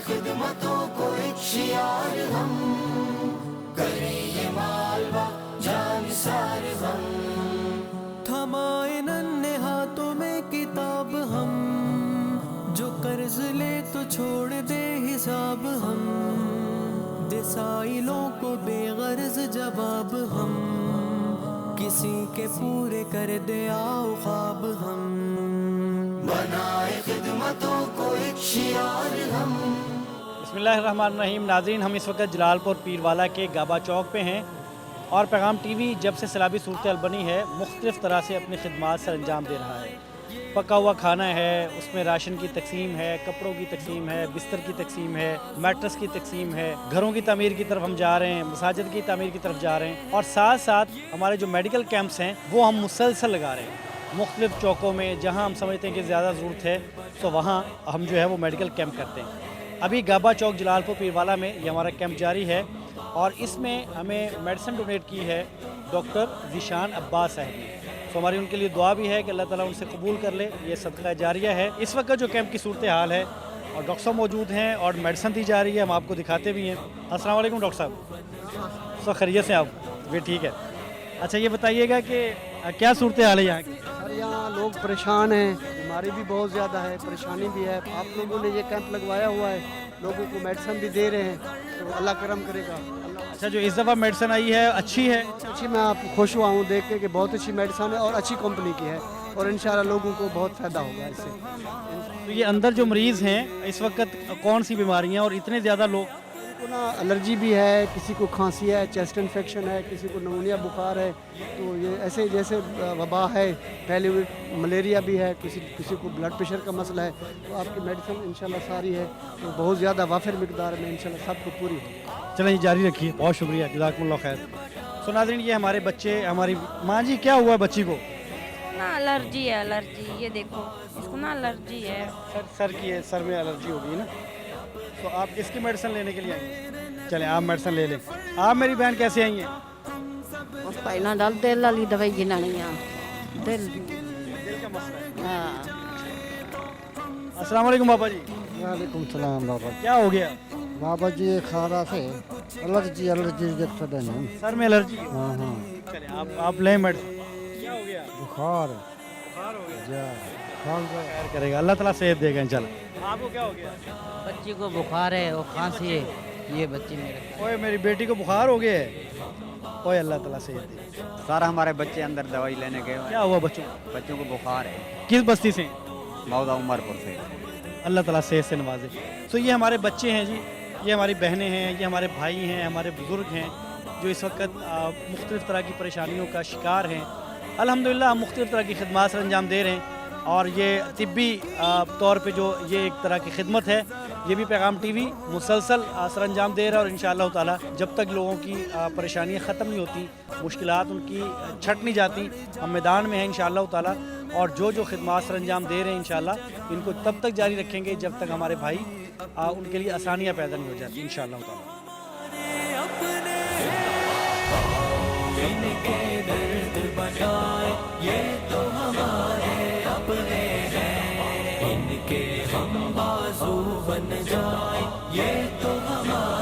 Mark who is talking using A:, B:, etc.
A: خدمتوں کو ایک شعار ہم کریں یہ مالوا جانثار ہم. تھمائے ننھے ہاتھوں میں کتاب ہم جو قرض لے تو چھوڑ دے حساب ہم. دسائلوں کو بے غرض جواب ہم کسی کے پورے کر دے آؤ خواب ہم. بنائے خدمتوں کو ایک شعار ہم.
B: بسم اللہ الرحمن الرحیم. ناظرین، ہم اس وقت جلال پور پیروالا کے گابا چوک پہ ہیں اور پیغام ٹی وی جب سے سیلابی صورتحال بنی ہے مختلف طرح سے اپنی خدمات سر انجام دے رہا ہے. پکا ہوا کھانا ہے، اس میں راشن کی تقسیم ہے، کپڑوں کی تقسیم ہے، بستر کی تقسیم ہے، میٹرس کی تقسیم ہے، گھروں کی تعمیر کی طرف ہم جا رہے ہیں، مساجد کی تعمیر کی طرف جا رہے ہیں، اور ساتھ ساتھ ہمارے جو میڈیکل کیمپس ہیں وہ ہم مسلسل لگا رہے ہیں مختلف چوکوں میں. جہاں ہم سمجھتے ہیں کہ زیادہ ضرورت ہے تو وہاں ہم جو ہے وہ میڈیکل کیمپ کرتے ہیں. ابھی گابا چوک جلال پور پیروالا میں یہ ہمارا کیمپ جاری ہے اور اس میں ہمیں میڈیسن ڈونیٹ کی ہے ڈاکٹر ذیشان عباس صاحب نے. تو ہماری ان کے لیے دعا بھی ہے کہ اللہ تعالیٰ ان سے قبول کر لے. یہ صدقہ جاریہ ہے. اس وقت جو کیمپ کی صورتحال ہے اور ڈاکٹر صاحب موجود ہیں اور میڈیسن دی جا رہی ہے، ہم آپ کو دکھاتے بھی ہیں. السلام علیکم ڈاکٹر صاحب. سو خیریت سے آپ بھی ٹھیک ہے. اچھا یہ بتائیے گا کہ کیا صورتحال ہے یہاں کی؟
C: سر یہاں لوگ پریشان ہیں، بیماری بھی بہت زیادہ ہے، پریشانی بھی ہے. آپ لوگوں نے یہ کیمپ لگوایا ہوا ہے، لوگوں کو میڈیسن بھی دے رہے ہیں، تو اللہ کرم کرے گا.
B: اچھا جو اس دفعہ میڈیسن آئی ہے اچھی ہے؟
C: اچھی، میں آپ خوش ہوا ہوں دیکھ کے کہ بہت اچھی میڈیسن ہے اور اچھی کمپنی کی ہے اور انشاءاللہ لوگوں کو بہت فائدہ ہوگا اس سے.
B: تو یہ اندر جو مریض ہیں اس وقت کون سی بیماریاں اور اتنے زیادہ لوگ؟
C: کو نا الرجی بھی ہے، کسی کو کھانسی ہے، چیسٹ انفیکشن ہے، کسی کو نمونیا بخار ہے. تو یہ ایسے جیسے وبا ہے، پہلے ملیریا بھی ہے، کسی کو بلڈ پریشر کا مسئلہ ہے. تو آپ کی میڈیسن انشاءاللہ ساری ہے، تو بہت زیادہ وافر مقدار میں انشاءاللہ سب کو پوری ہوگی.
B: چلیں یہ جاری رکھیے. بہت شکریہ، جزاکم اللہ خیر. سو ناظرین، یہ ہمارے بچے، ہماری ماں جی کیا ہوا بچی کو؟
D: نا الرجی ہے، الرجی. یہ دیکھو اس کو نا الرجی ہے.
B: سر کی ہے، سر میں الرجی ہوگی نا. تو آپ کس کی میڈیسن لینے کے لیے آئی ہیں؟ چلیں آپ میڈیسن لے لیں. آپ میری بہن کیسے آئی ہیں؟
E: اس پہلا دل دل والی دوائی گنانی آ دل
B: دل کا مسئلہ ہے.
E: ہاں.
B: السلام علیکم بابا جی.
F: وعلیکم السلام بابا.
B: کیا ہو گیا؟
F: بابا جی کھارا سے الرجی جیسا دینا.
B: سر میں الرجی؟
F: ہاں ہاں.
B: چلیں آپ لیں میڈیسن. کیا ہو گیا؟
F: بخار
B: ہو گیا.
F: جا کھان کا
B: خیر کرے گا، اللہ تعالیٰ صحت دے گا انشاءاللہ. آپ کو کیا ہو گیا؟
G: بچی کو بخار ہے اور کھانسی ہے. یہ بچی میرے
B: اوے میری بیٹی کو بخار ہو گیا ہے. اوے اللہ تعالیٰ صحت دے.
H: سارا ہمارے بچے اندر دوائی لینے گئے ہوئے ہیں.
B: کیا ہوا بچوں کو؟
H: بچوں کو بخار ہے.
B: کس بستی سے؟
H: مودا عمر پور سے.
B: اللہ تعالیٰ صحت سے نوازے. تو یہ ہمارے بچے ہیں جی، یہ ہماری بہنیں ہیں، یہ ہمارے بھائی ہیں، ہمارے بزرگ ہیں جو اس وقت مختلف طرح کی پریشانیوں کا شکار ہیں. الحمدللہ ہم مختلف طرح کی خدمات سر انجام دے رہے ہیں اور یہ طبی طور پہ جو یہ ایک طرح کی خدمت ہے یہ بھی پیغام ٹی وی مسلسل سر انجام دے رہا ہے. اور انشاءاللہ تعالیٰ جب تک لوگوں کی پریشانیاں ختم نہیں ہوتی، مشکلات ان کی چھٹ نہیں جاتی، ہم میدان میں ہیں انشاءاللہ تعالیٰ. اور جو خدمات سر انجام دے رہے ہیں انشاءاللہ ان کو تب تک جاری رکھیں گے جب تک ہمارے بھائی ان کے لیے آسانیاں پیدا نہیں ہو جاتی انشاءاللہ تعالیٰ.
A: ان کے درد بجائے یہ تو ہمارے اپنے ہیں، ان کے ہم بازو بن جائے یہ تو ہمارے